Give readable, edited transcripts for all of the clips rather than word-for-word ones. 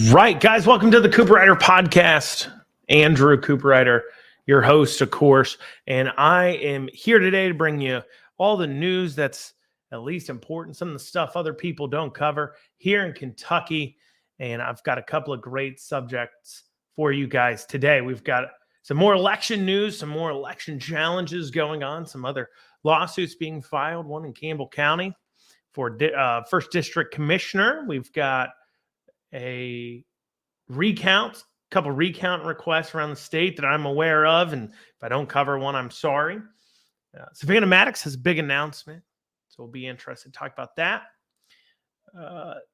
right, guys, welcome to the Cooperrider podcast. Andrew Cooperrider, your host, of course, and I am here today to bring you all the news that's at least important, some of the stuff other people don't cover here in Kentucky, and I've got a couple of great subjects for you guys today. We've got some more election news, some more election challenges going on, some other lawsuits being filed, one in Campbell County for first district commissioner. We've got a couple recount requests around the state that I'm aware of, and if I don't cover one, I'm sorry. Savannah Maddox has a big announcement, so we'll be interested to talk about that.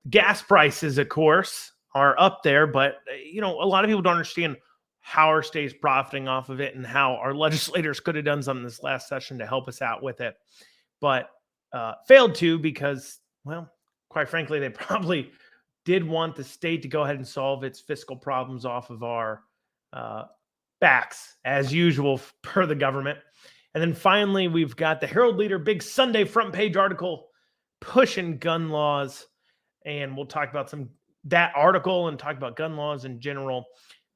Gas prices, of course, are up there, but a lot of people don't understand how our state is profiting off of it and how our legislators could have done something this last session to help us out with it, but failed to because, well, quite frankly, they probably did want the state to go ahead and solve its fiscal problems off of our backs, as usual, per the government. And then finally, we've got the Herald Leader big Sunday front page article pushing gun laws. And we'll talk about that article and talk about gun laws in general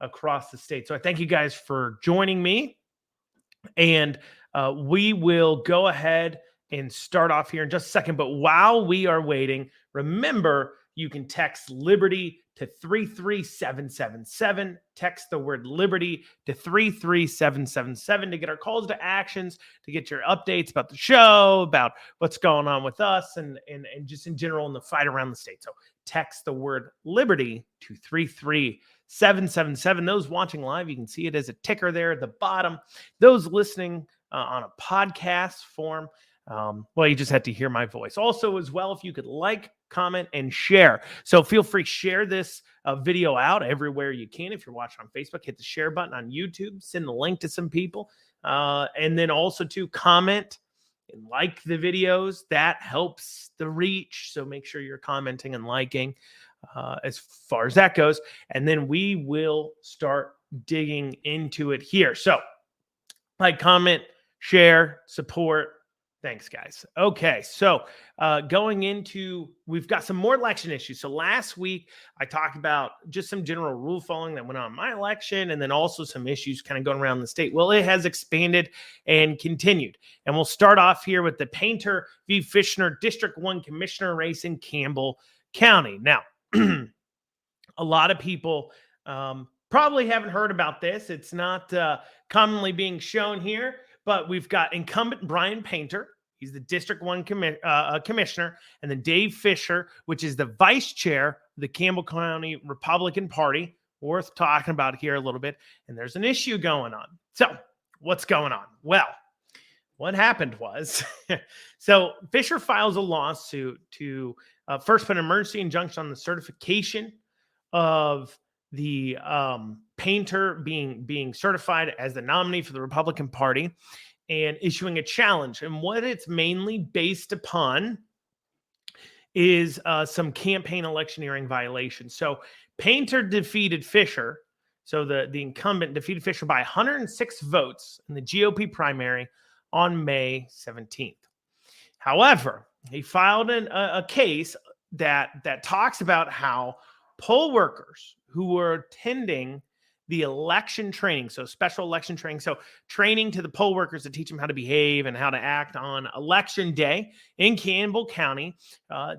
across the state. So I thank you guys for joining me. And we will go ahead and start off here in just a second. But while we are waiting, remember, you can text Liberty to 33777. Text the word Liberty to 33777 to get our calls to actions, to get your updates about the show, about what's going on with us, and just in general in the fight around the state. So text the word Liberty to 33777. Those watching live, you can see it as a ticker there at the bottom. Those listening on a podcast form, well, you just had to hear my voice. Also, as well, if you could like, comment, and share. So feel free to share this video out everywhere you can. If you're watching on Facebook, hit the share button. On YouTube, send the link to some people. And then also to comment and like the videos. That helps the reach. So make sure you're commenting and liking as far as that goes. And then we will start digging into it here. So like, comment, share, support. Thanks, guys. Okay, so we've got some more election issues. So last week, I talked about just some general rule following that went on in my election, and then also some issues kind of going around the state. Well, it has expanded and continued. And we'll start off here with the Painter v. Fishner District 1 Commissioner race in Campbell County. Now, a lot of people probably haven't heard about this. It's not commonly being shown here. But we've got incumbent Brian Painter. He's the District 1 commissioner. And then Dave Fisher, which is the vice chair of the Campbell County Republican Party. Worth talking about here a little bit. And there's an issue going on. So what's going on? Well, what happened was, so Fisher files a lawsuit to first put an emergency injunction on the certification of the Painter being certified as the nominee for the Republican Party and issuing a challenge. And what it's mainly based upon is some campaign electioneering violations. So Painter defeated Fisher. So the incumbent defeated Fisher by 106 votes in the GOP primary on May 17th. However, he filed a case that talks about how poll workers who were attending the election training, so special election training, so training to the poll workers to teach them how to behave and how to act on election day in Campbell County.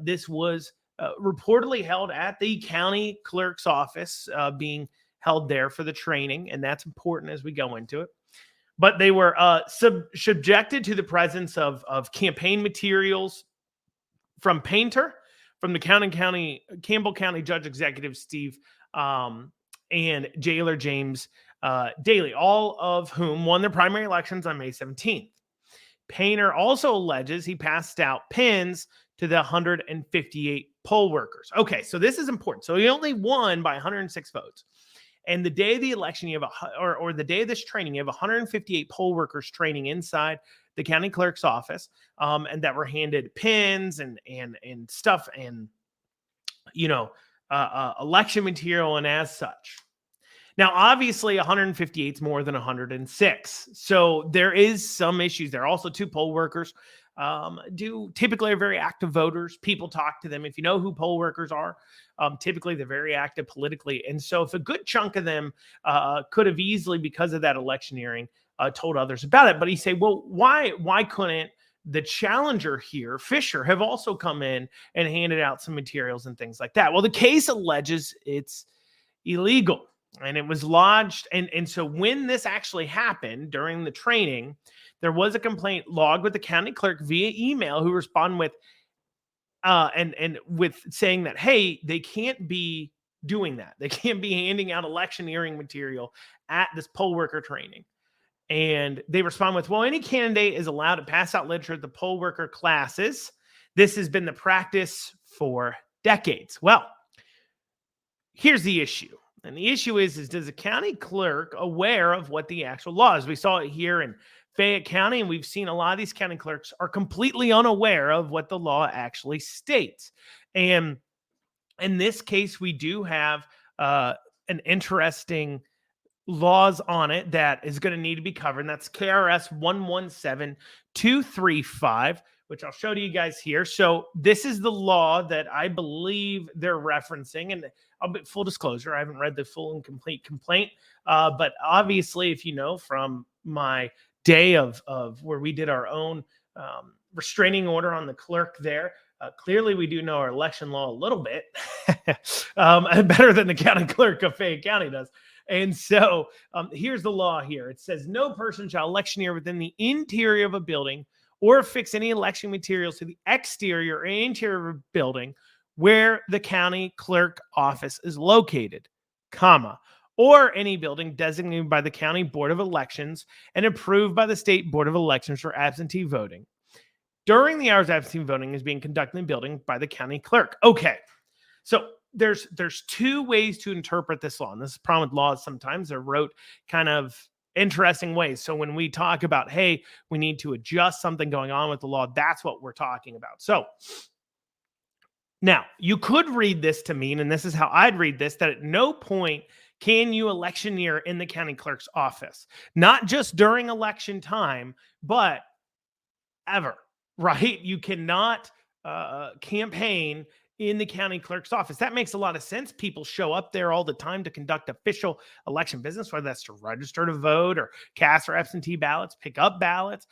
This was reportedly held at the county clerk's office, being held there for the training, and that's important as we go into it. But they were subjected to the presence of campaign materials from Painter, from the Campbell County Judge Executive Steve and jailer James Daly, all of whom won their primary elections on May 17th. Painter also alleges he passed out pins to the 158 poll workers. Okay, so this is important. So he only won by 106 votes. And the day of the election, you have or the day of this training, you have 158 poll workers training inside the county clerk's office, and that were handed pins and stuff and election material and as such. Now, obviously, 158 is more than 106. So there is some issues. There are also two poll workers typically are very active voters. People talk to them. If you know who poll workers are, typically they're very active politically. And so if a good chunk of them could have easily, because of that electioneering, told others about it. But he say, well, why couldn't the challenger here, Fisher, have also come in and handed out some materials and things like that? Well, the case alleges it's illegal, and it was lodged. And so when this actually happened during the training, there was a complaint logged with the county clerk via email, who responded with and with saying that, hey, they can't be doing that. They can't be handing out electioneering material at this poll worker training. And they respond with, well, any candidate is allowed to pass out literature at the poll worker classes. This has been the practice for decades. Well, here's the issue. And the issue is does the county clerk aware of what the actual law is? We saw it here in Fayette County, and we've seen a lot of these county clerks are completely unaware of what the law actually states. And in this case, we do have an interesting laws on it that is going to need to be covered. And that's KRS 117235, which I'll show to you guys here. So this is the law that I believe they're referencing. And I'll be full disclosure, I haven't read the full and complete complaint. But obviously, if you know from my day of where we did our own restraining order on the clerk there, clearly we do know our election law a little bit better than the county clerk of Fayette County does. And so here's the law here. It says no person shall electioneer within the interior of a building or affix any election materials to the exterior or interior of a building where the county clerk office is located, comma, or any building designated by the county board of elections and approved by the state board of elections for absentee voting. During the hours of absentee voting is being conducted in the building by the county clerk. Okay, so there's two ways to interpret this law. And this is the problem with laws. Sometimes they're wrote kind of interesting ways. So when we talk about, hey, we need to adjust something going on with the law, that's what we're talking about. So now you could read this to mean, and this is how I'd read this, that at no point can you electioneer in the county clerk's office, not just during election time, but ever, right? You cannot campaign in the county clerk's office. That makes a lot of sense. People show up there all the time to conduct official election business, whether that's to register to vote or cast or absentee ballots, pick up ballots.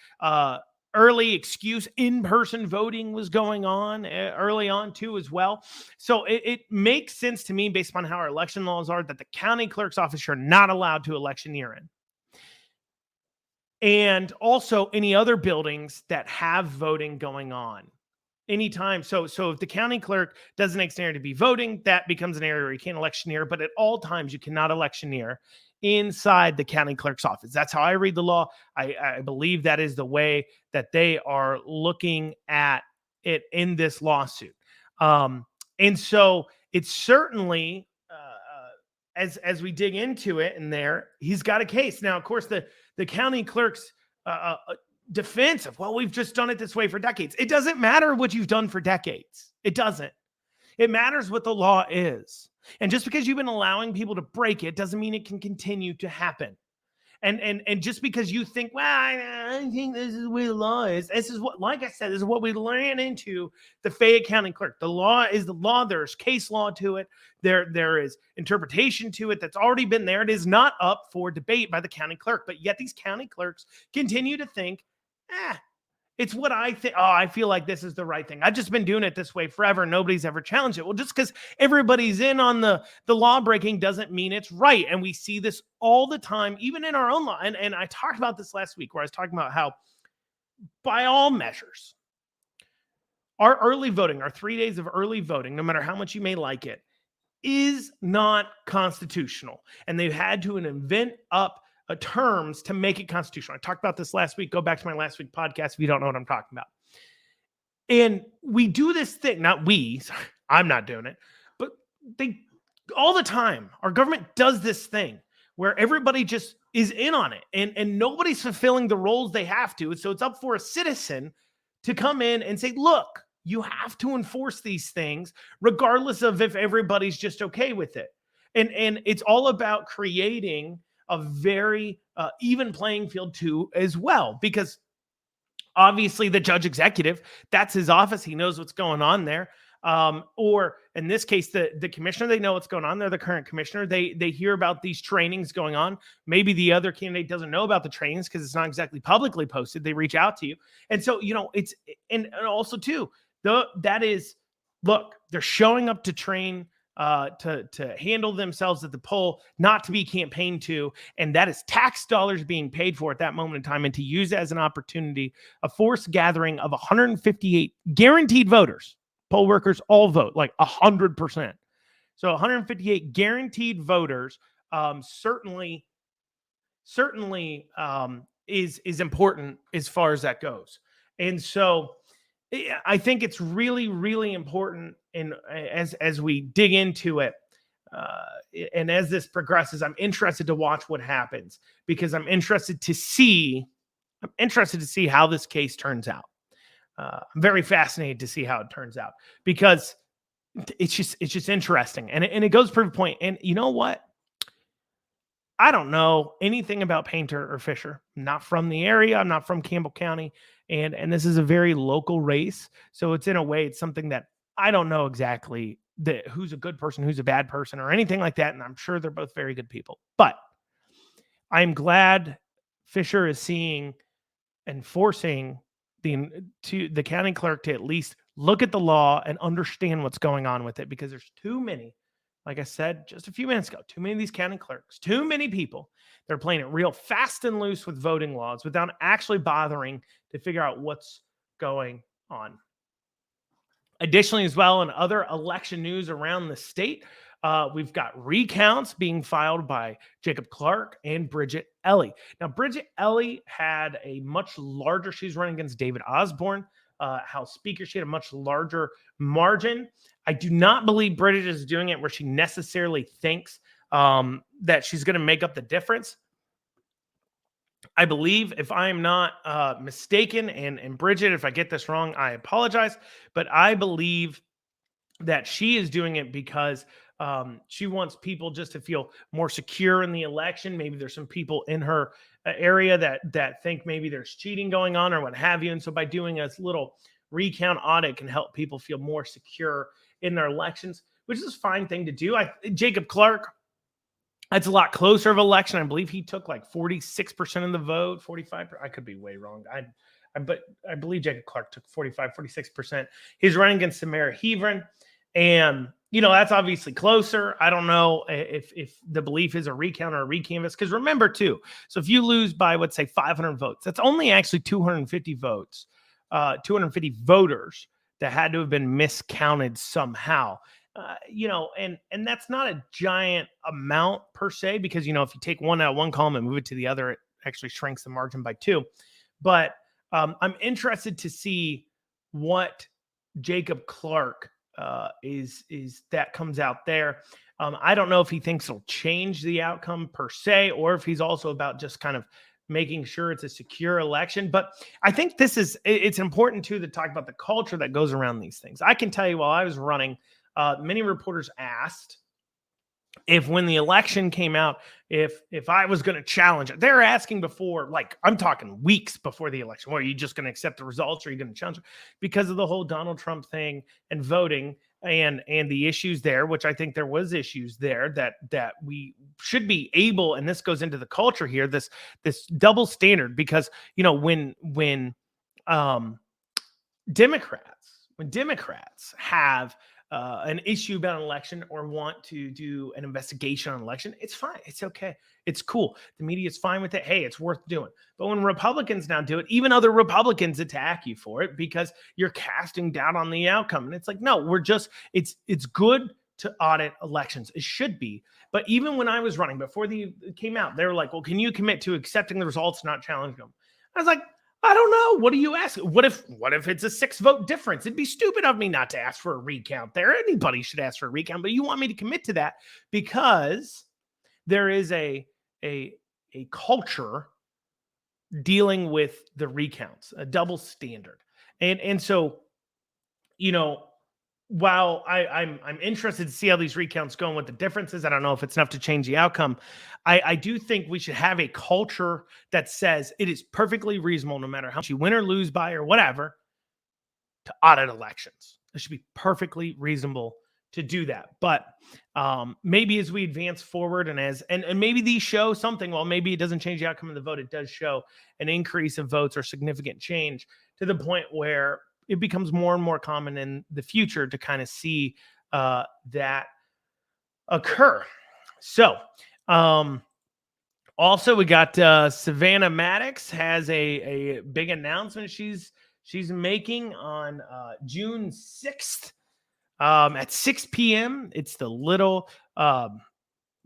Early excuse in-person voting was going on early on too as well. So it makes sense to me, based upon how our election laws are, that the county clerk's office are not allowed to electioneer in. And also any other buildings that have voting going on. Anytime. So if the county clerk designates an area to be voting, that becomes an area where you can't electioneer. But at all times, you cannot electioneer inside the county clerk's office. That's how I read the law. I believe that is the way that they are looking at it in this lawsuit. And so it's certainly, as we dig into it in there, he's got a case. Now, of course, the county clerk's defense of, well, we've just done it this way for decades. It doesn't matter what you've done for decades. It doesn't. It matters what the law is. And just because you've been allowing people to break it doesn't mean it can continue to happen. And just because you think, well, I think this is where the law is. This is what, like I said, this is what we ran into the Fayette County clerk. The law is the law. There's case law to it. There is interpretation to it that's already been there. It is not up for debate by the county clerk. But yet these county clerks continue to think, it's what I think. Oh, I feel like this is the right thing. I've just been doing it this way forever. Nobody's ever challenged it. Well, just because everybody's in on the law breaking doesn't mean it's right. And we see this all the time, even in our own law. And I talked about this last week, where I was talking about how, by all measures, our early voting, our 3 days of early voting, no matter how much you may like it, is not constitutional. And they've had to invent up terms to make it constitutional. I talked about this last week. Go back to my last week podcast if you don't know what I'm talking about. And we do this thing, not we, sorry, I'm not doing it, but they all the time, our government does this thing where everybody just is in on it, and nobody's fulfilling the roles they have to. So it's up for a citizen to come in and say, look, you have to enforce these things regardless of if everybody's just okay with it. And it's all about creating a very even playing field too as well, because Obviously, the judge executive, that's his office. He knows what's going on there. Or in this case, the commissioner, they know what's going on. They're the current commissioner. They hear about these trainings going on. Maybe the other candidate doesn't know about the trainings because it's not exactly publicly posted. They reach out to you. And so, it's, and also too, that is, look, they're showing up to train, to handle themselves at the poll, not to be campaigned to. And that is tax dollars being paid for at that moment in time, and to use it as an opportunity, a forced gathering of 158 guaranteed voters. Poll workers all vote like 100%. So 158 guaranteed voters, certainly is important as far as that goes. And so I think it's really, really important. And as we dig into it, and as this progresses, I'm interested to watch what happens, because I'm interested to see how this case turns out. I'm very fascinated to see how it turns out, because it's just interesting, and it goes proof point. And you know what? I don't know anything about Painter or Fisher. I'm not from the area. I'm not from Campbell County, and this is a very local race. So it's, in a way, it's something that I don't know exactly who's a good person, who's a bad person, or anything like that. And I'm sure they're both very good people. But I'm glad Fisher is seeing and forcing the county clerk to at least look at the law and understand what's going on with it, because there's too many, like I said just a few minutes ago, too many of these county clerks, too many people. They're playing it real fast and loose with voting laws without actually bothering to figure out what's going on. Additionally, as well, in other election news around the state, we've got recounts being filed by Jacob Clark and Bridget Elley. Now, Bridget Elley had a much larger, she's running against David Osborne, House Speaker. She had a much larger margin. I do not believe Bridget is doing it where she necessarily thinks that she's going to make up the difference. I believe, if I'm not mistaken, and Bridget, if I get this wrong, I apologize, but I believe that she is doing it because she wants people just to feel more secure in the election. Maybe there's some people in her area that think maybe there's cheating going on or what have you. And so by doing a little recount audit can help people feel more secure in their elections, which is a fine thing to do. Jacob Clark, that's a lot closer of election. I believe he took like 46% of the vote, 45%. I could be way wrong. But I believe Jacob Clark took 45, 46%. He's running against Samara Heavrin. And, that's obviously closer. I don't know if the belief is a recount or a recanvass. Because remember, too, so if you lose by, let's say, 500 votes, that's only actually 250 votes, 250 voters that had to have been miscounted somehow. And that's not a giant amount per se, because, if you take one out of one column and move it to the other, it actually shrinks the margin by 2. But I'm interested to see what Jacob Clark is that comes out there. I don't know if he thinks it'll change the outcome per se, or if he's also about just kind of making sure it's a secure election. But I think it's important too to talk about the culture that goes around these things. I can tell you, while I was running, many reporters asked if, when the election came out, if I was going to challenge it. They're asking before, like, I'm talking weeks before the election. Well, are you just going to accept the results, or are you going to challenge it? Because of the whole Donald Trump thing and voting and the issues there, which I think there was issues there that we should be able, and this goes into the culture here, this double standard, because, when Democrats have an issue about an election or want to do an investigation on an election, it's fine. It's okay. It's cool. The media is fine with it. Hey, it's worth doing. But when Republicans now do it, even other Republicans attack you for it because you're casting doubt on the outcome. And it's like, no, it's good to audit elections. It should be. But even when I was running, before it came out, they were like, well, can you commit to accepting the results, not challenging them? I was like, I don't know. What do you ask? What if it's a 6-vote difference? It'd be stupid of me not to ask for a recount there. Anybody should ask for a recount, but you want me to commit to that because there is a culture dealing with the recounts, a double standard. And so, while I'm interested to see how these recounts go and what the difference is, I don't know if it's enough to change the outcome. I do think we should have a culture that says it is perfectly reasonable, no matter how much you win or lose by or whatever, to audit elections. It should be perfectly reasonable to do that. But maybe as we advance forward and maybe these show something, well, maybe it doesn't change the outcome of the vote. It does show an increase of votes or significant change to the point where it becomes more and more common in the future to kind of see that occur. So, also we got Savannah Maddox has a big announcement she's making on June 6th at 6 p.m. It's the little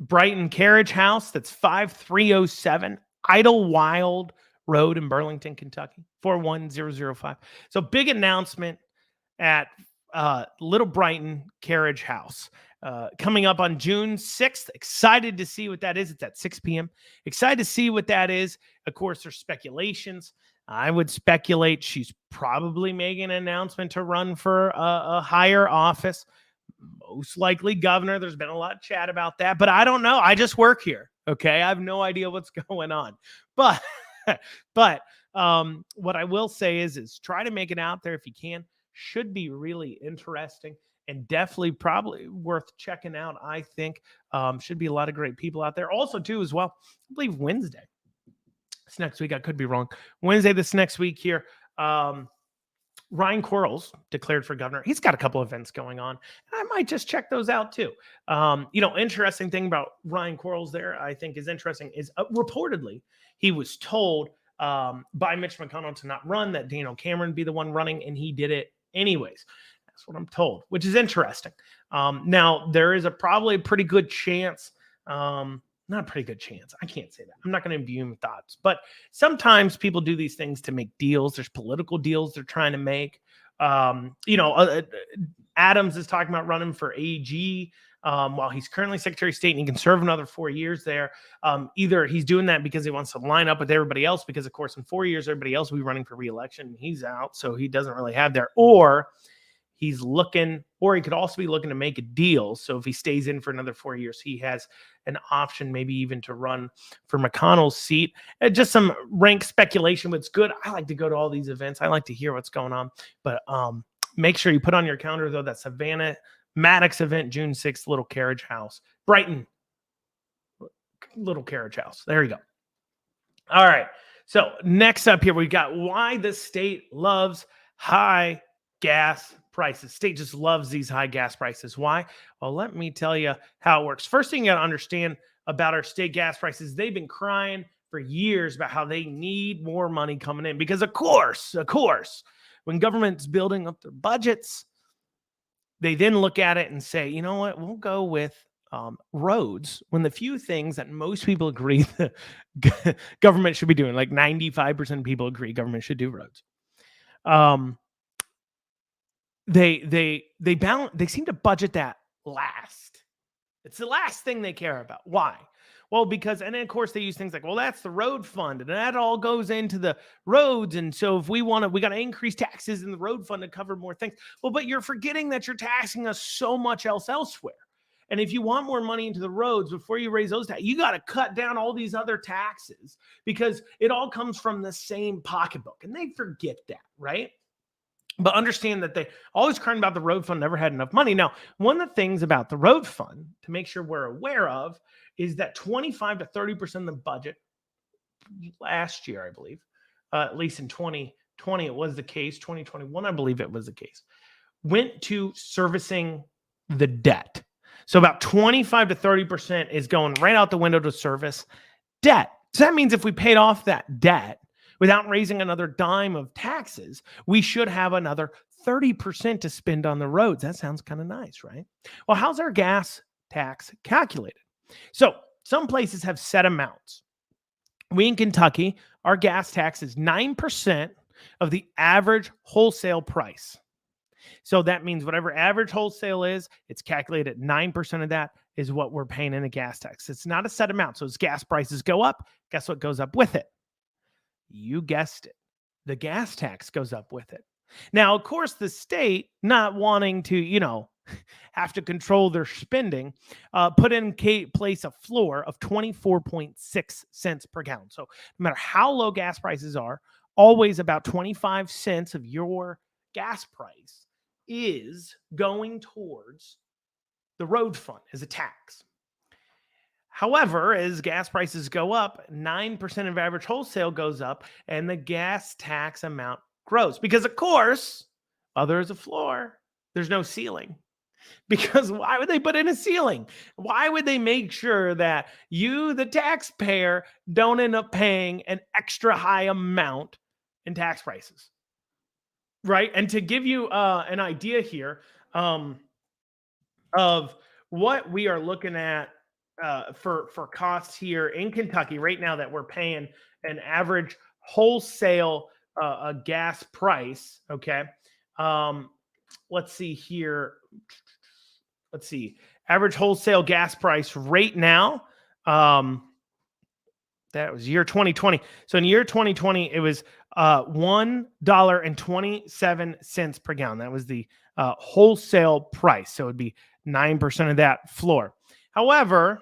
Brighton Carriage House. That's 5307 Idlewild Road in Burlington, Kentucky, 41005. So big announcement at Little Brighton Carriage House coming up on June 6th. Excited to see what that is. It's at 6 p.m. Excited to see what that is. Of course, there's speculations. I would speculate she's probably making an announcement to run for a higher office, most likely governor. There's been a lot of chat about that, but I don't know. I just work here. Okay. I have no idea what's going on, but what I will say is try to make it out there if you can. Should be really interesting and definitely probably worth checking out. I think should be a lot of great people out there. Also, too, as well, I believe Wednesday. This next week, I could be wrong. Wednesday, this next week here, Ryan Quarles declared for governor. He's got a couple events going on. And I might just check those out too. Interesting thing about Ryan Quarles there, I think is interesting, is reportedly he was told by Mitch McConnell to not run, that Daniel Cameron be the one running, and he did it anyways. That's what I'm told, which is interesting. Now, there is probably a pretty good chance, not a pretty good chance. I can't say that. I'm not going to imbue thoughts. But sometimes people do these things to make deals. There's political deals they're trying to make. Adams is talking about running for AG while he's currently Secretary of State, and he can serve another 4 years there. Either he's doing that because he wants to line up with everybody else, because, of course, in 4 years, everybody else will be running for re-election, and he's out, so he doesn't really have there. Or he's looking, or he could also be looking to make a deal. So if he stays in for another 4 years, he has an option, maybe even to run for McConnell's seat. Just some rank speculation, but it's good. I like to go to all these events. I like to hear what's going on. But make sure you put on your calendar, though, that Savannah Maddox event, June 6th, Little Carriage House. Brighton, Little Carriage House. There you go. All right. So next up here, we got why the state loves high gas prices. State just loves these high gas prices. Why? Well, let me tell you how it works. First thing you got to understand about our state gas prices, they've been crying for years about how they need more money coming in, because of course, when government's building up their budgets, they then look at it and say, you know what, we'll go with roads, when the few things that most people agree the government should be doing, like 95% of people agree government should do roads. They seem to budget that last. It's the last thing they care about. Why? Well, because, and then of course they use things like, well, that's the road fund, and that all goes into the roads. And so if we got to increase taxes in the road fund to cover more things. Well, but you're forgetting that you're taxing us so much else elsewhere. And if you want more money into the roads, before you raise those taxes, you got to cut down all these other taxes, because it all comes from the same pocketbook. And they forget that, right? But understand that they always crying about the road fund never had enough money. Now, one of the things about the road fund to make sure we're aware of is that 25 to 30% of the budget last year, I believe, at least in 2020, it was the case. 2021, I believe it was the case, went to servicing the debt. So about 25 to 30% is going right out the window to service debt. So that means if we paid off that debt without raising another dime of taxes, we should have another 30% to spend on the roads. That sounds kind of nice, right? Well, how's our gas tax calculated? So some places have set amounts. We in Kentucky, our gas tax is 9% of the average wholesale price. So that means whatever average wholesale is, it's calculated at 9% of that is what we're paying in a gas tax. It's not a set amount. So as gas prices go up, guess what goes up with it? You guessed it. The gas tax goes up with it. Now, of course, the state, not wanting to, have to control their spending, put in place a floor of 24.6 cents per gallon. So no matter how low gas prices are, always about 25 cents of your gas price is going towards the road fund as a tax. However, as gas prices go up, 9% of average wholesale goes up and the gas tax amount grows. Because, of course, while there is a floor, there's no ceiling. Because why would they put in a ceiling? Why would they make sure that you, the taxpayer, don't end up paying an extra high amount in tax prices? Right? And to give you an idea here of what we are looking at for costs here in Kentucky right now that we're paying an average wholesale gas price. Okay. Um, let's see here. Let's see. Average wholesale gas price right now. That was year 2020. So in year 2020, it was $1.27 per gallon. That was the wholesale price. So it'd be 9% of that floor. However,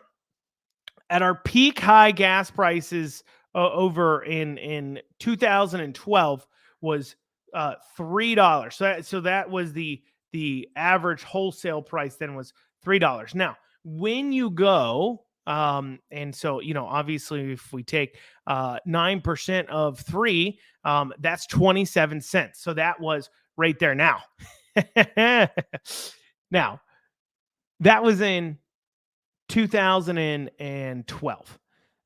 at our peak high gas prices over in 2012 was $3. So that was the average wholesale price then was $3. Now, when you go and so, obviously if we take 9% of 3, that's 27 cents. So that was right there now. Now, that was in 2012.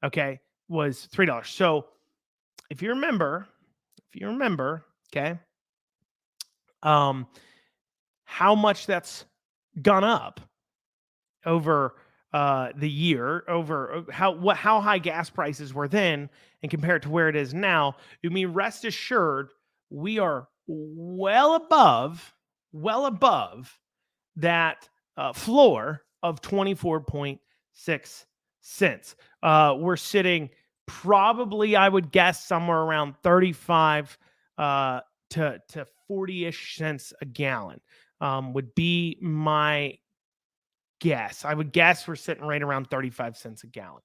Okay, was $3. So if you remember, okay, how much that's gone up over the year, over how high gas prices were then and compared to where it is now, you mean rest assured we are well above that floor of 24.6 cents. We're sitting probably, I would guess, somewhere around 35 to 40-ish cents a gallon would be my guess. I would guess we're sitting right around 35 cents a gallon.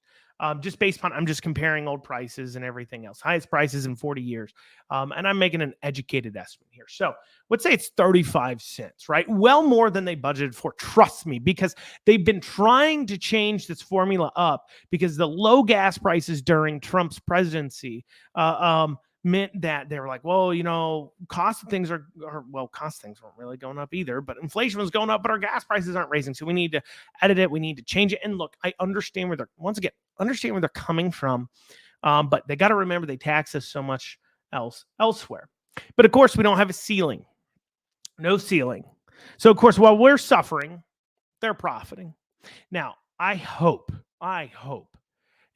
Just based upon, I'm just comparing old prices and everything else, highest prices in 40 years. And I'm making an educated estimate here. So let's say it's 35 cents, right? Well more than they budgeted for. Trust me, because they've been trying to change this formula up because the low gas prices during Trump's presidency meant that they were like, well, cost of things cost of things weren't really going up either, but inflation was going up, but our gas prices aren't raising. So we need to edit it. We need to change it. And look, I understand where they're coming from. But they got to remember they tax us so much elsewhere. But of course, we don't have a ceiling. No ceiling. So of course, while we're suffering, they're profiting. Now, I hope at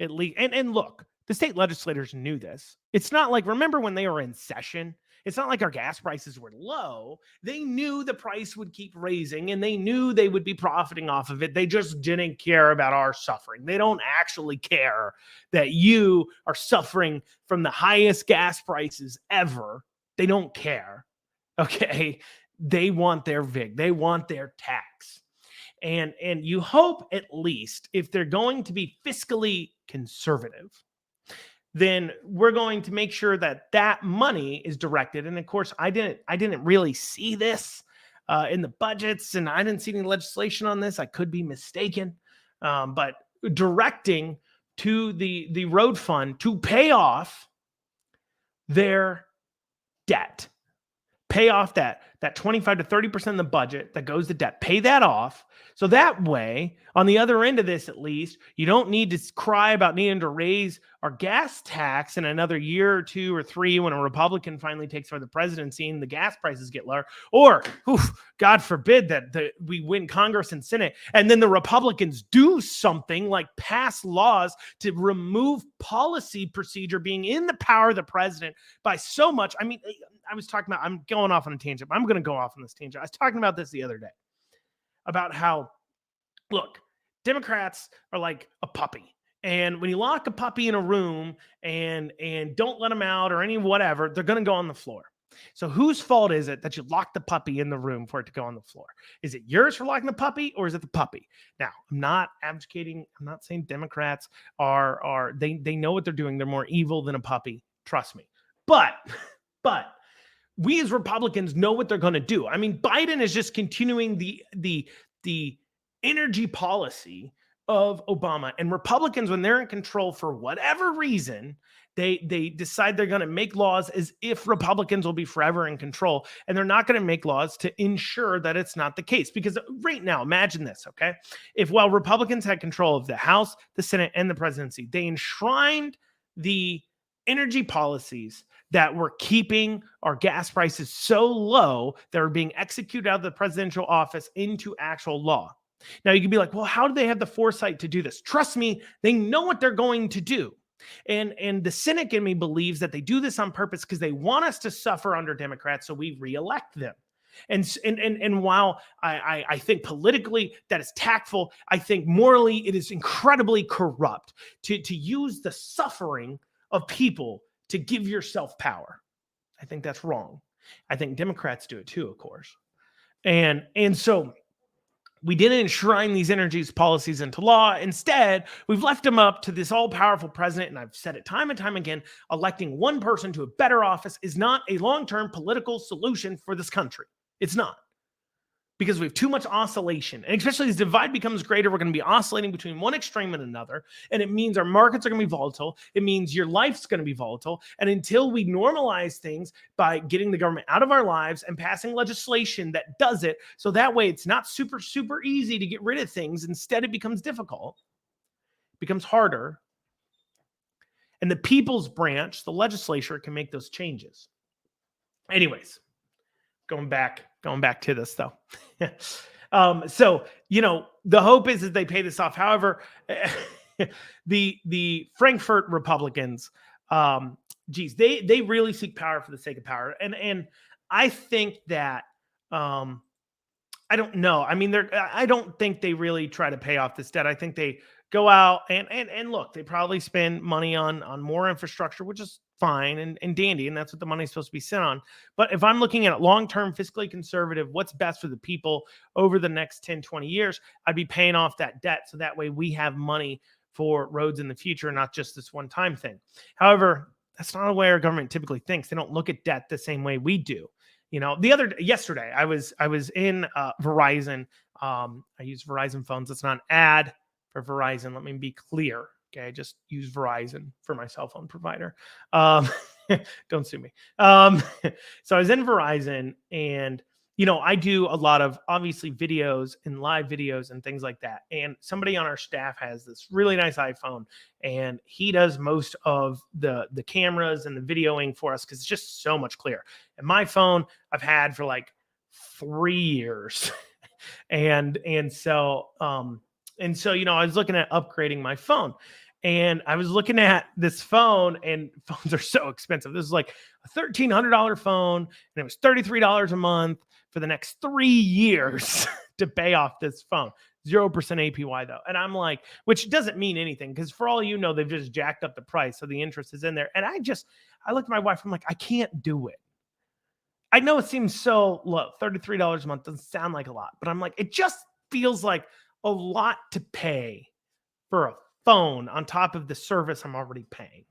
least, and look, the state legislators knew this. It's not like, remember when they were in session? It's not like our gas prices were low. They knew the price would keep raising and they knew they would be profiting off of it. They just didn't care about our suffering. They don't actually care that you are suffering from the highest gas prices ever. They don't care. Okay. They want their VIG. They want their tax. And you hope at least if they're going to be fiscally conservative, then we're going to make sure that that money is directed. And of course, I didn't really see this in the budgets, and I didn't see any legislation on this. I could be mistaken, but directing to the road fund to pay off their debt, pay off that 25 to 30% of the budget that goes to debt, pay that off. So that way, on the other end of this, at least, you don't need to cry about needing to raise our gas tax in another year or 2 or 3 when a Republican finally takes over the presidency and the gas prices get lower. Or, God forbid that we win Congress and Senate, and then the Republicans do something like pass laws to remove policy procedure being in the power of the president by so much. I mean, I'm going off on a tangent. I'm going to go off on this tangent. I was talking about this the other day about how, look, Democrats are like a puppy. And when you lock a puppy in a room and don't let them out or any whatever, they're going to go on the floor. So whose fault is it that you locked the puppy in the room for it to go on the floor? Is it yours for locking the puppy, or is it the puppy? Now, I'm not advocating, I'm not saying Democrats they know what they're doing. They're more evil than a puppy. Trust me. But we as Republicans know what they're going to do. I mean, Biden is just continuing the energy policy of Obama, and Republicans, when they're in control for whatever reason, they decide they're going to make laws as if Republicans will be forever in control, and they're not going to make laws to ensure that it's not the case. Because right now, imagine this, okay? If while Republicans had control of the House, the Senate, and the presidency, they enshrined the energy policies that were keeping our gas prices so low that are being executed out of the presidential office into actual law. Now you can be like, well, how do they have the foresight to do this? Trust me, they know what they're going to do. And the cynic in me believes that they do this on purpose because they want us to suffer under Democrats so we reelect them. And while I think politically that is tactful, I think morally it is incredibly corrupt to use the suffering of people to give yourself power. I think that's wrong. I think Democrats do it too, of course. And so we didn't enshrine these energy policies into law. Instead, we've left them up to this all-powerful president, and I've said it time and time again, electing one person to a better office is not a long-term political solution for this country. It's not. Because we have too much oscillation. And especially as divide becomes greater, we're going to be oscillating between one extreme and another. And it means our markets are going to be volatile. It means your life's going to be volatile. And until we normalize things by getting the government out of our lives and passing legislation that does it, so that way it's not super, super easy to get rid of things. Instead, it becomes difficult, becomes harder. And the people's branch, the legislature, can make those changes. Anyways, going back to this though. So, the hope is that they pay this off. However, the Frankfurt Republicans, they really seek power for the sake of power. And I think that, I don't know. I mean, I don't think they really try to pay off this debt. I think they go out and look, they probably spend money on more infrastructure, which is fine and dandy, and that's what the money's supposed to be sent on. But if I'm looking at long-term, fiscally conservative, what's best for the people over the next 10, 20 years, I'd be paying off that debt. So that way we have money for roads in the future, not just this one-time thing. However, that's not the way our government typically thinks. They don't look at debt the same way we do. Yesterday, I was in Verizon. I use Verizon phones. It's not an ad for Verizon. Let me be clear. Okay, I just use Verizon for my cell phone provider. Don't sue me. So I was in Verizon, and I do a lot of obviously videos and live videos and things like that. And somebody on our staff has this really nice iPhone, and he does most of the cameras and the videoing for us because it's just so much clearer. And my phone I've had for like 3 years, and so I was looking at upgrading my phone. And I was looking at this phone, and phones are so expensive. This is like a $1,300 phone, and it was $33 a month for the next 3 years to pay off this phone. 0% APY though. And I'm like, which doesn't mean anything because for all you know, they've just jacked up the price. So the interest is in there. And I looked at my wife, I'm like, I can't do it. I know it seems so low. $33 a month doesn't sound like a lot, but I'm like, it just feels like a lot to pay for a phone on top of the service I'm already paying.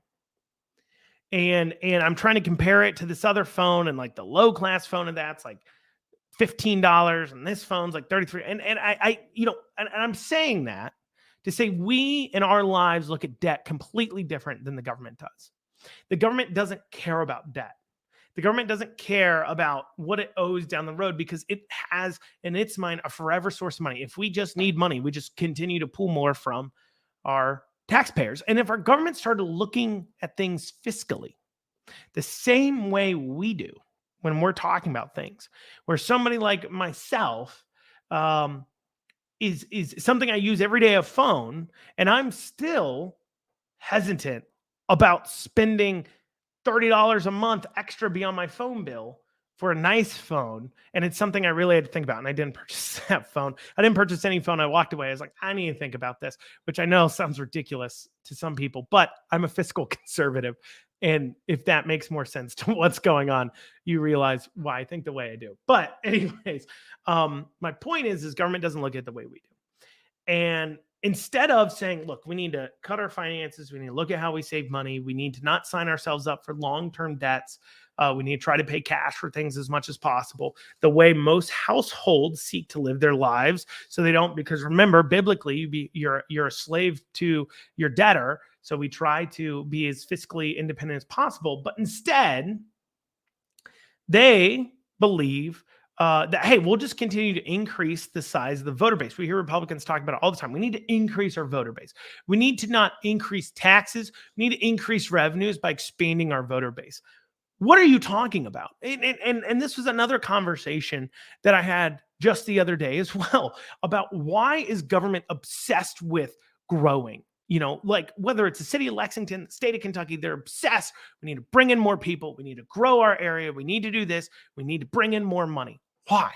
And I'm trying to compare it to this other phone, and like the low class phone of that's like $15, and this phone's like $33. And I'm saying that to say we in our lives look at debt completely different than the government does. The government doesn't care about debt. The government doesn't care about what it owes down the road because it has in its mind a forever source of money. If we just need money, we just continue to pull more from our taxpayers. And if our government started looking at things fiscally the same way we do when we're talking about things, where somebody like myself is something I use every day, a phone, and I'm still hesitant about spending $30 a month extra beyond my phone bill for a nice phone, and it's something I really had to think about, and I didn't purchase that phone. I didn't purchase any phone. I walked away. I was like, I need to think about this, which I know sounds ridiculous to some people, but I'm a fiscal conservative. And if that makes more sense to what's going on, you realize why I think the way I do. But anyways, my point is government doesn't look at it the way we do. And instead of saying, look, we need to cut our finances, we need to look at how we save money, we need to not sign ourselves up for long-term debts, we need to try to pay cash for things as much as possible, the way most households seek to live their lives, so they don't, because remember, biblically, you're a slave to your debtor. So we try to be as fiscally independent as possible, but instead, they believe that, hey, we'll just continue to increase the size of the voter base. We hear Republicans talk about it all the time. We need to increase our voter base. We need to not increase taxes. We need to increase revenues by expanding our voter base. What are you talking about? And this was another conversation that I had just the other day as well about why is government obsessed with growing? You know, like whether it's the city of Lexington, the state of Kentucky, they're obsessed. We need to bring in more people. We need to grow our area. We need to do this. We need to bring in more money. Why?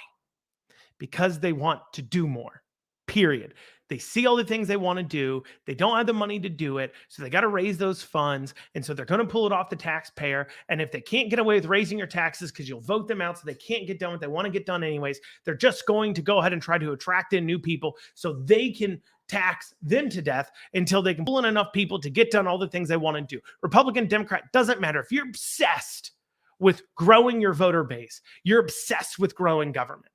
Because they want to do more, period. They see all the things they want to do. They don't have the money to do it. So they got to raise those funds. And so they're going to pull it off the taxpayer. And if they can't get away with raising your taxes because you'll vote them out, so they can't get done what they want to get done anyways, they're just going to go ahead and try to attract in new people so they can tax them to death until they can pull in enough people to get done all the things they want to do. Republican, Democrat, doesn't matter. If you're obsessed with growing your voter base, you're obsessed with growing government.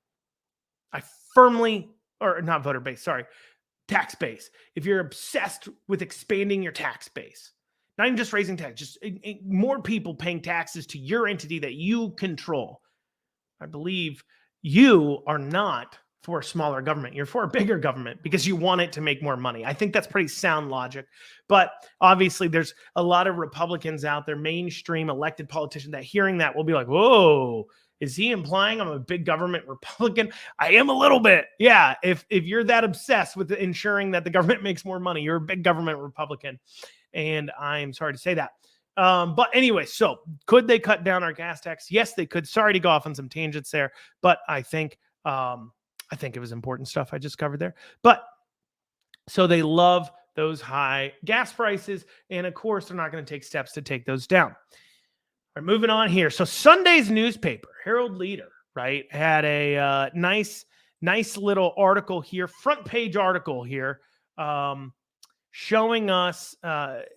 Not voter base, sorry, tax base. If you're obsessed with expanding your tax base, not even just raising tax, just more people paying taxes to your entity that you control, I believe you are not for a smaller government. You're for a bigger government because you want it to make more money. I think that's pretty sound logic. But obviously, there's a lot of Republicans out there, mainstream elected politicians, that hearing that will be like, whoa, is he implying I'm a big government Republican? I am a little bit. Yeah, if you're that obsessed with ensuring that the government makes more money, you're a big government Republican. And I'm sorry to say that. But anyway, so could they cut down our gas tax? Yes, they could. Sorry to go off on some tangents there, but I think it was important stuff I just covered there. But so they love those high gas prices. And of course, they're not going to take steps to take those down. All right, moving on here. So Sunday's newspaper, Herald Leader, right, had a nice little article here, front page article here, showing us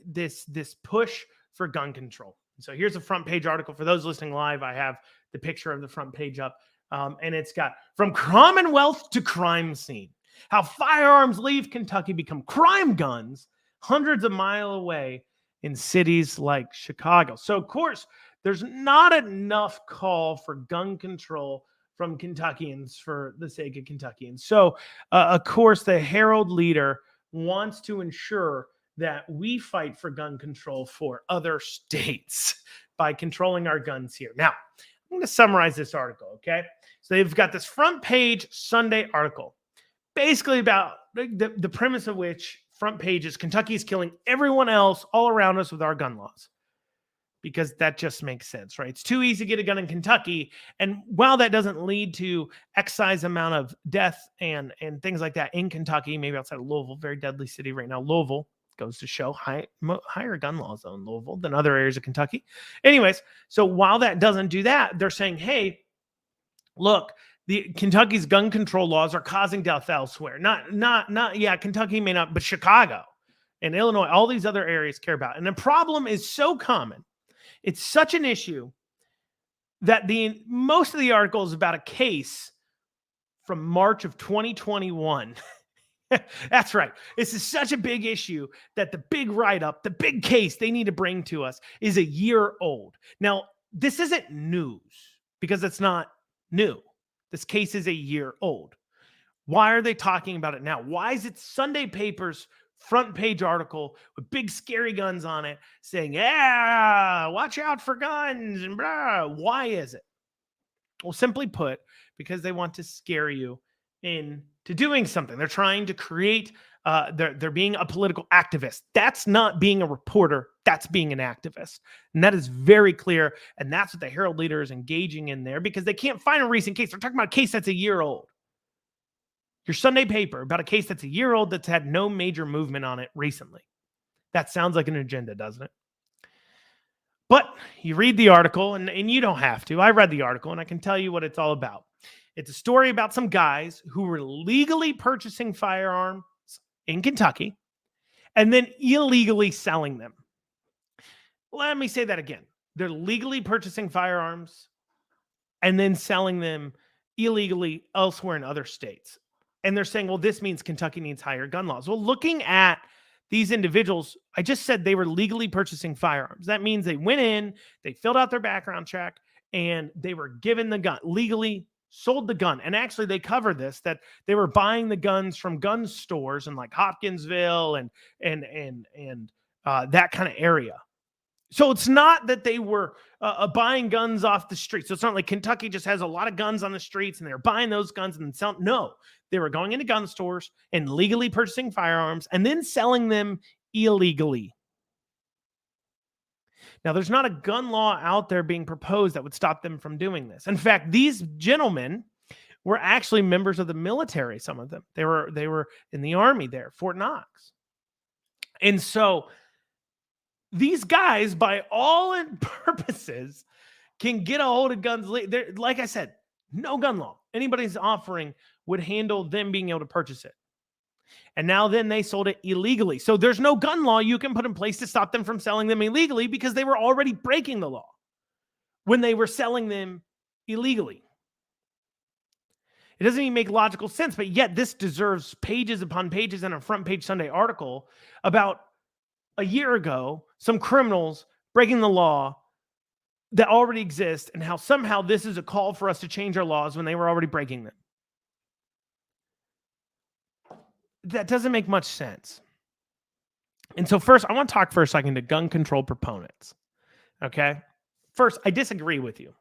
this push for gun control. So here's a front page article. For those listening live, I have the picture of the front page up. And it's got from Commonwealth to crime scene, how firearms leave Kentucky become crime guns hundreds of miles away in cities like Chicago. So, of course, there's not enough call for gun control from Kentuckians for the sake of Kentuckians. So, of course, the Herald Leader wants to ensure that we fight for gun control for other states by controlling our guns here. Now, I'm going to summarize this article, okay? So they've got this front page Sunday article, basically about the premise of which front page is Kentucky is killing everyone else all around us with our gun laws. Because that just makes sense, right? It's too easy to get a gun in Kentucky. And while that doesn't lead to excise amount of death and things like that in Kentucky, maybe outside of Louisville, very deadly city right now, Louisville, goes to show higher gun laws in Louisville than other areas of Kentucky. Anyways, so while that doesn't do that, they're saying, hey, look, the Kentucky's gun control laws are causing death elsewhere. Kentucky may not, but Chicago and Illinois, all these other areas care about. And the problem is so common. It's such an issue that most of the article is about a case from March of 2021. That's right. This is such a big issue that the big write-up, the big case they need to bring to us is a year old. Now, this isn't news because it's not new. This case is a year old. Why are they talking about it now? Why is it Sunday papers front page article with big scary guns on it saying, yeah, watch out for guns and blah? Why is it? Well, simply put, because they want to scare you into doing something. They're trying to create, they're being a political activist. That's not being a reporter. That's being an activist. And that is very clear. And that's what the Herald Leader is engaging in there, because they can't find a recent case. They're talking about a case that's a year old. Your Sunday paper about a case that's a year old that's had no major movement on it recently. That sounds like an agenda, doesn't it? But you read the article, and you don't have to. I read the article, and I can tell you what it's all about. It's a story about some guys who were legally purchasing firearms in Kentucky and then illegally selling them. Let me say that again. They're legally purchasing firearms and then selling them illegally elsewhere in other states. And they're saying, well, this means Kentucky needs higher gun laws. Well, looking at these individuals, I just said they were legally purchasing firearms. That means they went in, they filled out their background check, and they were given the gun, legally sold the gun. And actually they cover this, that they were buying the guns from gun stores in like Hopkinsville and that kind of area. So it's not that they were buying guns off the street. So it's not like Kentucky just has a lot of guns on the streets and they're buying those guns and then selling. No, they were going into gun stores and legally purchasing firearms and then selling them illegally. Now, there's not a gun law out there being proposed that would stop them from doing this. In fact, these gentlemen were actually members of the military. Some of them, they were in the Army there, Fort Knox. And so these guys, by all purposes, can get a hold of guns. Like I said, no gun law anybody's offering would handle them being able to purchase it. And now then they sold it illegally. So there's no gun law you can put in place to stop them from selling them illegally, because they were already breaking the law when they were selling them illegally. It doesn't even make logical sense, but yet this deserves pages upon pages in a front page Sunday article about a year ago, some criminals breaking the law that already exists and how somehow this is a call for us to change our laws when they were already breaking them. That doesn't make much sense. And so first, I want to talk for a second to gun control proponents. Okay? First, I disagree with you.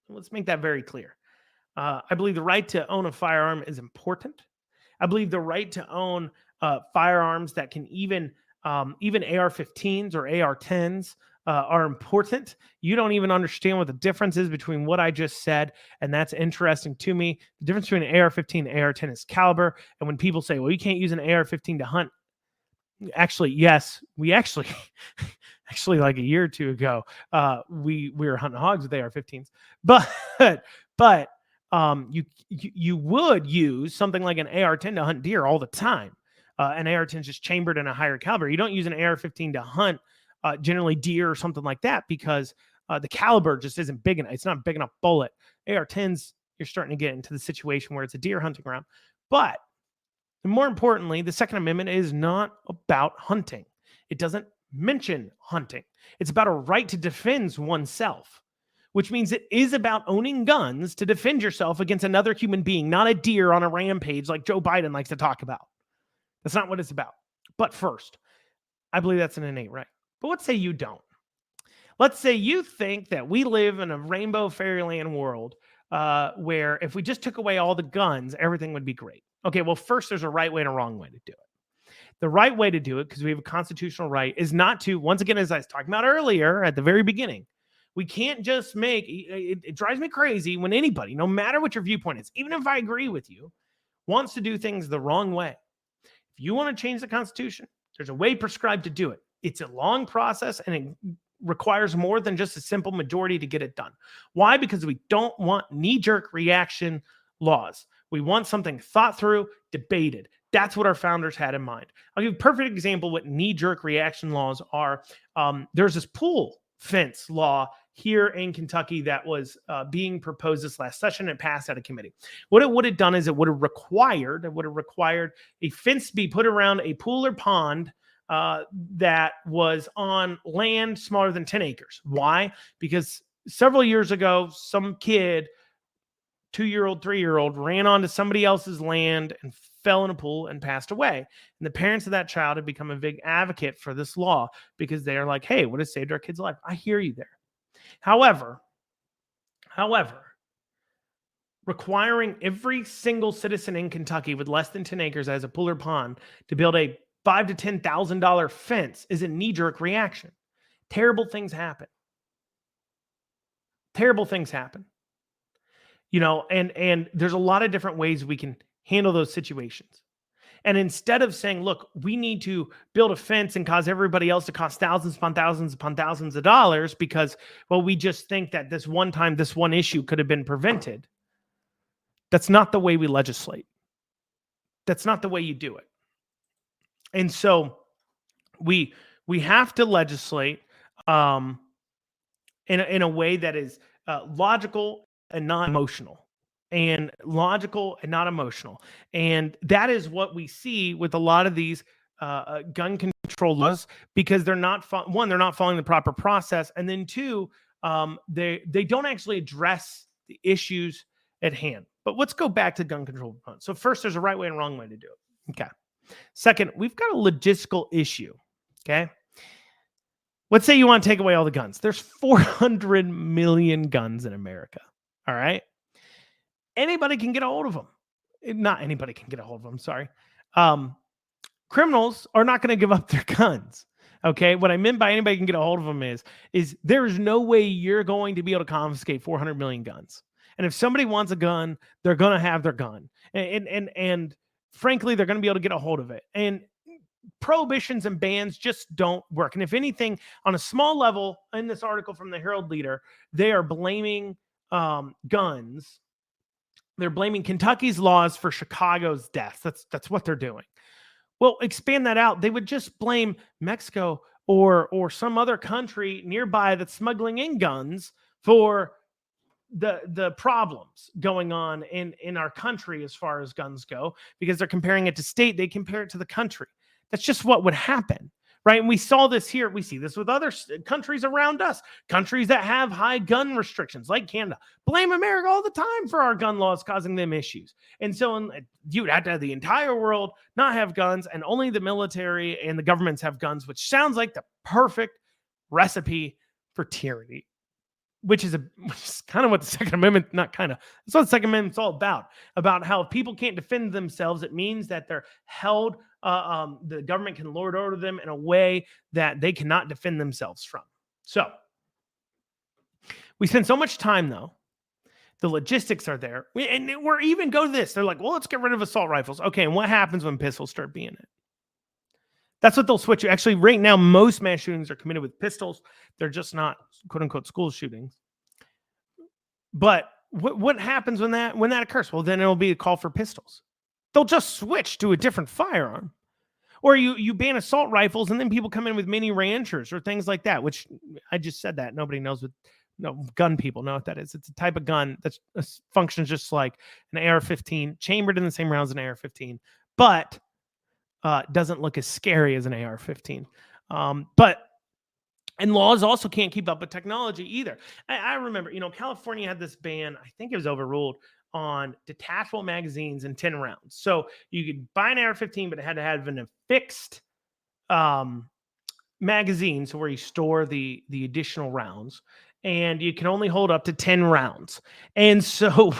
Let's make that very clear. I believe the right to own a firearm is important. I believe the right to own firearms that can even AR-15s or AR-10s are important. You don't even understand what the difference is between what I just said, and that's interesting to me. The difference between an AR-15 and AR-10 is caliber. And when people say, well, you can't use an AR-15 to hunt, actually, yes, we actually like a year or two ago, we were hunting hogs with AR-15s, but you would use something like an AR-10 to hunt deer all the time. An AR-10 is just chambered in a higher caliber. You don't use an AR-15 to hunt generally deer or something like that, because the caliber just isn't big enough. It's not a big enough bullet. AR-10s, you're starting to get into the situation where it's a deer hunting ground. But more importantly, the Second Amendment is not about hunting. It doesn't mention hunting. It's about a right to defend oneself, which means it is about owning guns to defend yourself against another human being, not a deer on a rampage like Joe Biden likes to talk about. That's not what it's about. But first, I believe that's an innate right. But let's say you don't. Let's say you think that we live in a rainbow fairyland world where if we just took away all the guns, everything would be great. Okay, well, first, there's a right way and a wrong way to do it. The right way to do it, because we have a constitutional right, is not to, once again, as I was talking about earlier at the very beginning, we can't just make, it drives me crazy when anybody, no matter what your viewpoint is, even if I agree with you, wants to do things the wrong way. If you want to change the Constitution, there's a way prescribed to do it. It's a long process, and it requires more than just a simple majority to get it done. Why? Because we don't want knee-jerk reaction laws. We want something thought through, debated. That's what our founders had in mind. I'll give you a perfect example of what knee-jerk reaction laws are. There's this pool fence law here in Kentucky that was being proposed this last session and passed out of committee. What it would have done is it would have required a fence be put around a pool or pond that was on land smaller than 10 acres. Why? Because several years ago, some kid, 2-year-old, 3-year-old, ran onto somebody else's land and fell in a pool and passed away. And the parents of that child have become a big advocate for this law because they're like, hey, what has saved our kid's life? I hear you there. However, requiring every single citizen in Kentucky with less than 10 acres as a pool or pond to build a $5,000 to $10,000 fence is a knee-jerk reaction. terrible things happen. Terrible things happen. And there's a lot of different ways we can handle those situations. And instead of saying, look, we need to build a fence and cause everybody else to cost thousands upon thousands of dollars because, well, we just think that this one issue could have been prevented. That's not the way we legislate. That's not the way you do it. And so we have to legislate in a way that is logical and not emotional. And that is what we see with a lot of these gun control laws, because they're not they're not following the proper process, and then two, they don't actually address the issues at hand. But let's go back to gun control. So first, there's a right way and wrong way to do it. Okay. Second, we've got a logistical issue. Okay. Let's say you want to take away all the guns. There's 400 million guns in America. All right. Anybody can get a hold of them. Not anybody can get a hold of them. Sorry. Criminals are not going to give up their guns. Okay. What I meant by anybody can get a hold of them is there's no way you're going to be able to confiscate 400 million guns. And if somebody wants a gun, they're going to have their gun. And frankly, they're going to be able to get a hold of it. And prohibitions and bans just don't work. And if anything, on a small level, in this article from the Herald Leader, they are blaming guns. They're blaming Kentucky's laws for Chicago's deaths. That's what they're doing. Well, expand that out. They would just blame Mexico or some other country nearby that's smuggling in guns for the problems going on in our country as far as guns go, because they're comparing it to state. They compare it to the country. That's just what would happen. Right. And we saw this here. We see this with other countries around us, countries that have high gun restrictions like Canada. Blame America all the time for our gun laws causing them issues. And so you'd have to have the entire world not have guns, and only the military and the governments have guns, which sounds like the perfect recipe for tyranny, which is kind of what the Second Amendment, that's what the Second Amendment's all about how if people can't defend themselves, it means that they're held, the government can lord over them in a way that they cannot defend themselves from. So we spend so much time, though. The logistics are there. We're even go to this. They're like, well, let's get rid of assault rifles. Okay, and what happens when pistols start being it? That's what they'll switch you. Actually, right now, most mass shootings are committed with pistols. They're just not "quote unquote" school shootings. But what happens when that occurs? Well, then it'll be a call for pistols. They'll just switch to a different firearm. Or you ban assault rifles, and then people come in with mini ranchers or things like that, which I just said that. Nobody knows gun people know what that is. It's a type of gun that functions just like an AR-15, chambered in the same rounds as an AR-15, but doesn't look as scary as an AR-15. And laws also can't keep up with technology either. I remember, California had this ban, I think it was overruled, on detachable magazines and 10 rounds. So you could buy an AR-15, but it had to have a fixed magazine, so where you store the additional rounds, and you can only hold up to 10 rounds. And so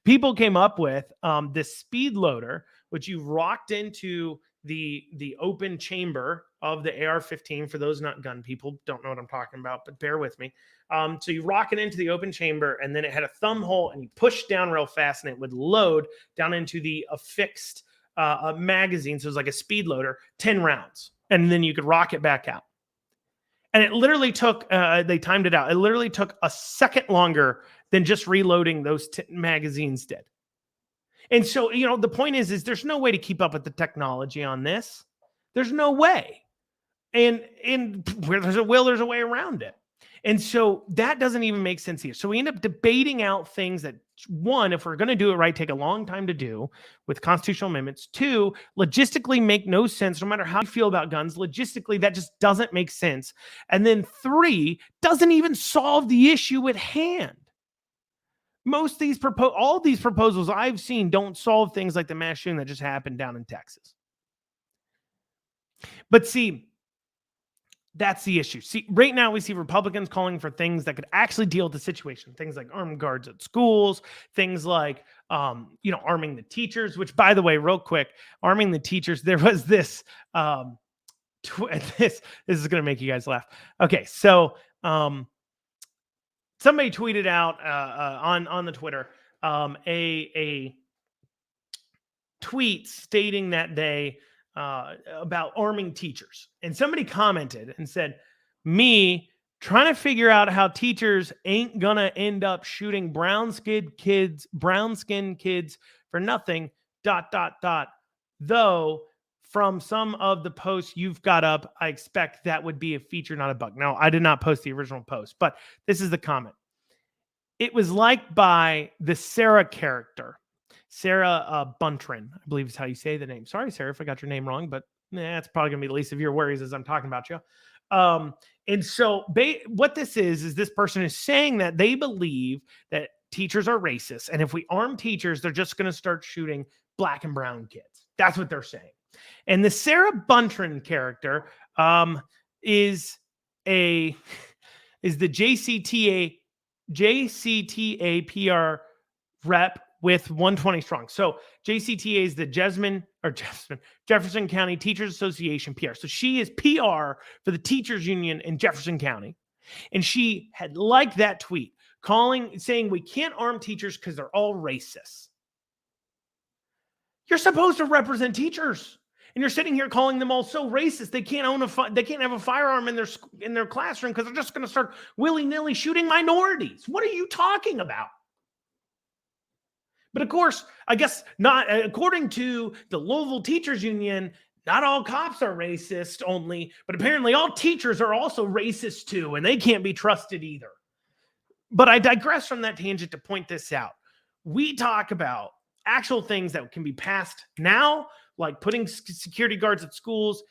people came up with this speed loader, which you rocked into the open chamber of the AR-15. For those not gun people, don't know what I'm talking about, but bear with me. So you rock it into the open chamber, and then it had a thumb hole, and you push down real fast, and it would load down into the affixed magazine. So it was like a speed loader, 10 rounds, and then you could rock it back out. And it literally took, they timed it out. It literally took a second longer than just reloading those magazines did. And so, the point is there's no way to keep up with the technology on this. There's no way. And where there's a will, there's a way around it. And so that doesn't even make sense here. So we end up debating out things that, one, if we're going to do it right, take a long time to do with constitutional amendments. Two, logistically make no sense. No matter how you feel about guns, logistically, that just doesn't make sense. And then three, doesn't even solve the issue at hand. Most of these all these proposals I've seen don't solve things like the mass shooting that just happened down in Texas. But see, that's the issue. See, right now we see Republicans calling for things that could actually deal with the situation. Things like armed guards at schools, things like, arming the teachers, which, by the way, real quick, arming the teachers, there was this this is going to make you guys laugh. Okay, so somebody tweeted out on the Twitter a tweet stating that they about arming teachers, and somebody commented and said, "Me trying to figure out how teachers ain't gonna end up shooting brown-skinned kids for nothing. ... Though from some of the posts you've got up, I expect that would be a feature, not a bug." Now, I did not post the original post, but this is the comment. It was liked by the Sarah character, Sarah Buntrin, I believe is how you say the name. Sorry, Sarah, if I got your name wrong, but it's probably going to be the least of your worries as I'm talking about you. And so what this is this person is saying that they believe that teachers are racist. And if we arm teachers, they're just going to start shooting black and brown kids. That's what they're saying. And the Sarah Buntrin character is the JCTA PR rep with 120 Strong. So JCTA is the Jefferson County Teachers Association PR. So she is PR for the teachers union in Jefferson County. And she had liked that tweet saying we can't arm teachers because they're all racist. You're supposed to represent teachers. And you're sitting here calling them all so racist they can't have a firearm in their classroom because they're just going to start willy-nilly shooting minorities. What are you talking about? But of course, I guess not. According to the Louisville Teachers Union, not all cops are racist only, but apparently all teachers are also racist too, and they can't be trusted either. But I digress from that tangent to point this out. We talk about actual things that can be passed now, like putting security guards at schools,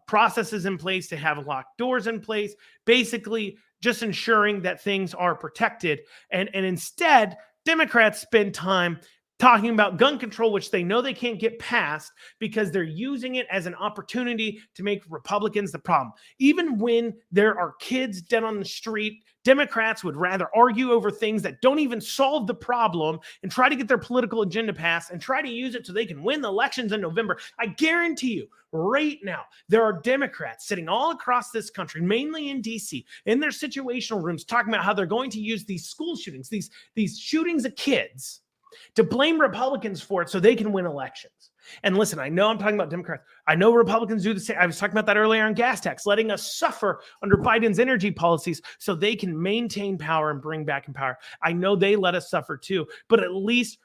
processes in place to have locked doors in place, basically just ensuring that things are protected. And instead, Democrats spend time talking about gun control, which they know they can't get passed because they're using it as an opportunity to make Republicans the problem. Even when there are kids dead on the street, Democrats would rather argue over things that don't even solve the problem and try to get their political agenda passed and try to use it so they can win the elections in November. I guarantee you right now, there are Democrats sitting all across this country, mainly in DC, in their situational rooms, talking about how they're going to use these school shootings, these shootings of kids, to blame Republicans for it so they can win elections. And listen, I know I'm talking about Democrats. I know Republicans do the same. I was talking about that earlier on gas tax, letting us suffer under Biden's energy policies so they can maintain power and bring back in power. I know they let us suffer too, but at least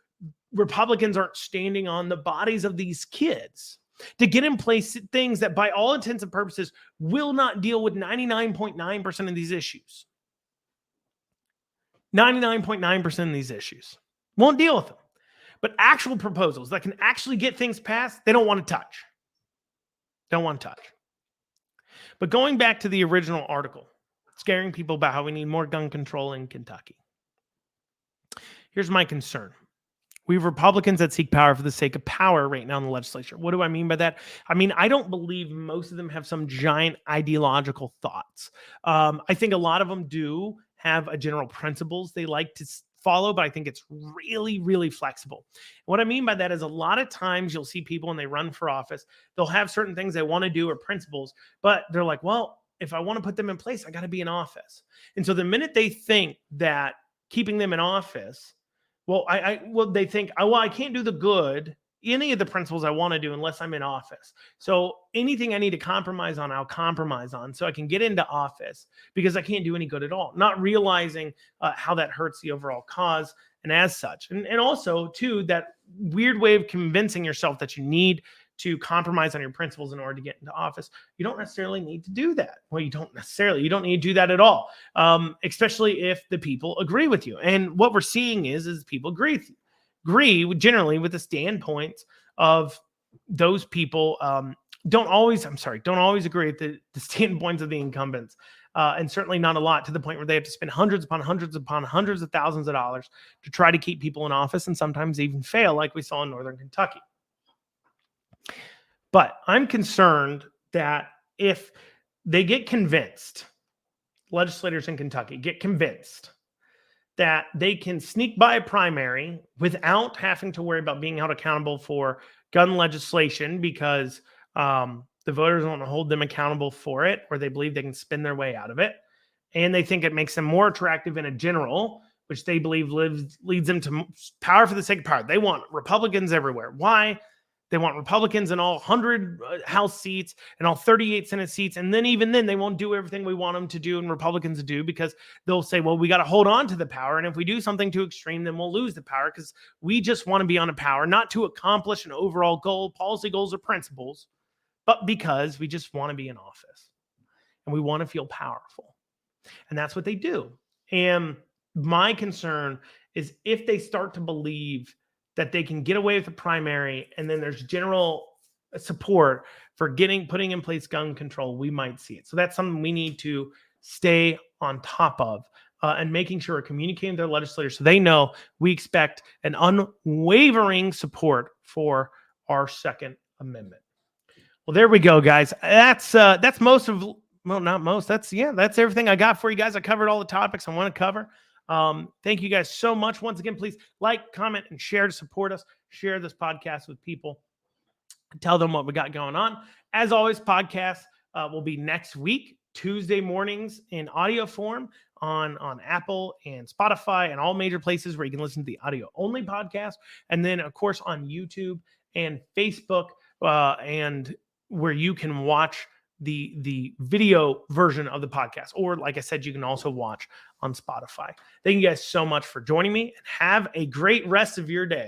Republicans aren't standing on the bodies of these kids to get in place things that by all intents and purposes will not deal with 99.9% of these issues. 99.9% of these issues won't deal with them. But actual proposals that can actually get things passed, they don't want to touch. Don't want to touch. But going back to the original article, scaring people about how we need more gun control in Kentucky. Here's my concern. We have Republicans that seek power for the sake of power right now in the legislature. What do I mean by that? I mean, I don't believe most of them have some giant ideological thoughts. I think a lot of them do have a general principles they like to follow, but I think it's really, really flexible. What I mean by that is a lot of times you'll see people when they run for office, they'll have certain things they want to do or principles, but they're like, well, if I want to put them in place, I got to be in office. And so the minute they think that keeping them in office, they think, oh, well, I can't do the good, any of the principles I want to do unless I'm in office. So anything I need to compromise on, I'll compromise on so I can get into office because I can't do any good at all. Not realizing how that hurts the overall cause and as such. And also, too, that weird way of convincing yourself that you need to compromise on your principles in order to get into office. You don't necessarily need to do that. Well, you don't need to do that at all, especially if the people agree with you. And what we're seeing is people agree generally with the standpoints of those people. Don't always agree with the standpoints of the incumbents, and certainly not a lot to the point where they have to spend hundreds upon hundreds upon hundreds of thousands of dollars to try to keep people in office and sometimes even fail, like we saw in Northern Kentucky. But I'm concerned that if they get convinced, legislators in Kentucky get convinced that they can sneak by a primary without having to worry about being held accountable for gun legislation because The voters want to hold them accountable for it, or they believe they can spin their way out of it. And they think it makes them more attractive in a general, which they believe leads them to power for the sake of power. They want Republicans everywhere. Why? They want Republicans in all 100 House seats and all 38 Senate seats. And then even then, they won't do everything we want them to do and Republicans to do, because they'll say, well, we got to hold on to the power. And if we do something too extreme, then we'll lose the power, because we just want to be on a power, not to accomplish an overall goal, policy goals, or principles, but because we just want to be in office and we want to feel powerful. And that's what they do. And my concern is if they start to believe that they can get away with the primary and then there's general support for putting in place gun control, we might see it. So that's something we need to stay on top of, and making sure we're communicating with their legislators so they know we expect an unwavering support for our Second Amendment. Well, there we go, guys. That's most of, well, not most. That's everything I got for you guys. I covered all the topics I want to cover. Thank you guys so much. Once again, please like, comment, and share to support us. Share this podcast with people. Tell them what we got going on. As always, podcasts will be next week, Tuesday mornings in audio form on Apple and Spotify and all major places where you can listen to the audio-only podcast. And then, of course, on YouTube and Facebook, and where you can watch the video version of the podcast. Or like I said, you can also watch on Spotify. Thank you guys so much for joining me, and have a great rest of your day.